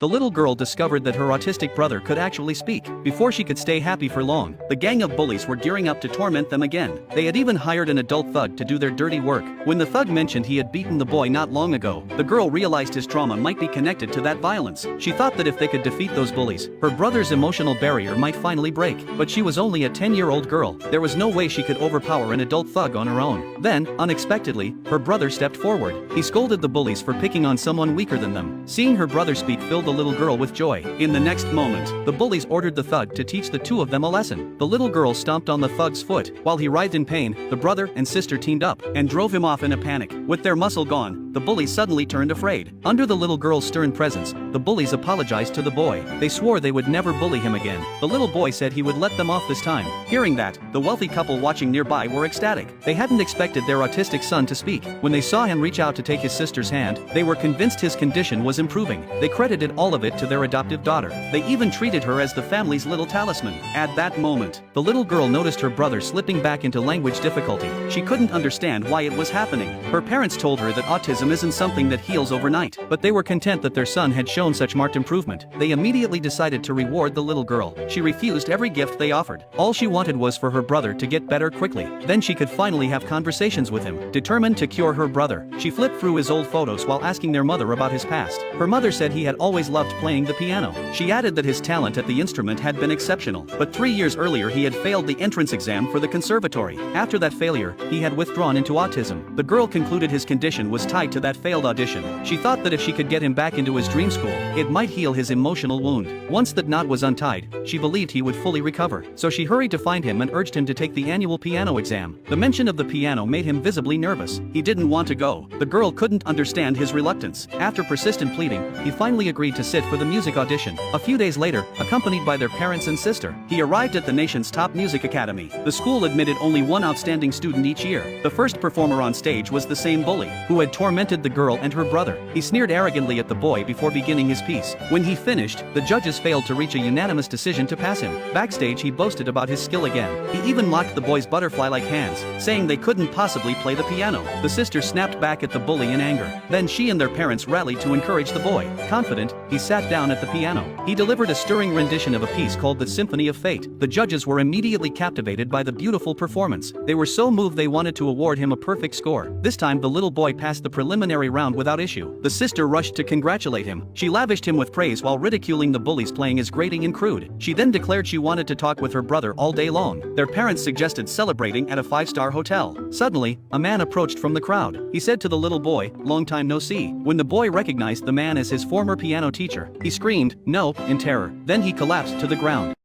The little girl discovered that her autistic brother could actually speak. Before she could stay happy for long, the gang of bullies were gearing up to torment them again. They had even hired an adult thug to do their dirty work. When the thug mentioned he had beaten the boy not long ago, the girl realized his trauma might be connected to that violence. She thought that if they could defeat those bullies, her brother's emotional barrier might finally break. But she was only a 10-year-old girl. There was no way she could overpower an adult thug on her own. Then, unexpectedly, her brother stepped forward. He scolded the bullies for picking on someone weaker than them. Seeing her brother speak filled the little girl with joy. In the next moment, the bullies ordered the thug to teach the two of them a lesson. The little girl stomped on the thug's foot. While he writhed in pain, the brother and sister teamed up and drove him off in a panic. With their muscle gone, the bullies suddenly turned afraid. Under the little girl's stern presence, the bullies apologized to the boy. They swore they would never bully him again. The little boy said he would let them off this time. Hearing that, the wealthy couple watching nearby were ecstatic. They hadn't expected their autistic son to speak. When they saw him reach out to take his sister's hand, they were convinced his condition was improving. They credited all of it to their adoptive daughter. They even treated her as the family's little talisman. At that moment, the little girl noticed her brother slipping back into language difficulty. She couldn't understand why it was happening. Her parents told her that autism isn't something that heals overnight, but they were content that their son had shown such marked improvement. They immediately decided to reward the little girl. She refused every gift they offered. All she wanted was for her brother to get better quickly. Then she could finally have conversations with him. Determined to cure her brother, she flipped through his old photos while asking their mother about his past. Her mother said he had always loved playing the piano. She added that his talent at the instrument had been exceptional, but 3 years earlier he had failed the entrance exam for the conservatory. After that failure, he had withdrawn into autism. The girl concluded his condition was tied to that failed audition. She thought that if she could get him back into his dream school, it might heal his emotional wound. Once that knot was untied, she believed he would fully recover. So she hurried to find him and urged him to take the annual piano exam. The mention of the piano made him visibly nervous. He didn't want to go. The girl couldn't understand his reluctance. After persistent pleading, he finally agreed to sit for the music audition. A few days later, accompanied by their parents and sister, he arrived at the nation's top music academy. The school admitted only one outstanding student each year. The first performer on stage was the same bully, who had tormented the girl and her brother. He sneered arrogantly at the boy before beginning his piece. When he finished, the judges failed to reach a unanimous decision to pass him. Backstage, he boasted about his skill again. He even mocked the boy's butterfly-like hands, saying they couldn't possibly play the piano. The sister snapped back at the bully in anger. Then she and their parents rallied to encourage the boy. Confident, he sat down at the piano. He delivered a stirring rendition of a piece called The Symphony of Fate. The judges were immediately captivated by the beautiful performance. They were so moved they wanted to award him a perfect score. This time the little boy passed the preliminary round without issue. The sister rushed to congratulate him. She lavished him with praise while ridiculing the bullies playing as grating and crude. She then declared she wanted to talk with her brother all day long. Their parents suggested celebrating at a 5-star hotel. Suddenly, a man approached from the crowd. He said to the little boy, "Long time no see." When the boy recognized the man as his former piano teacher, he screamed, "No," in terror. Then he collapsed to the ground.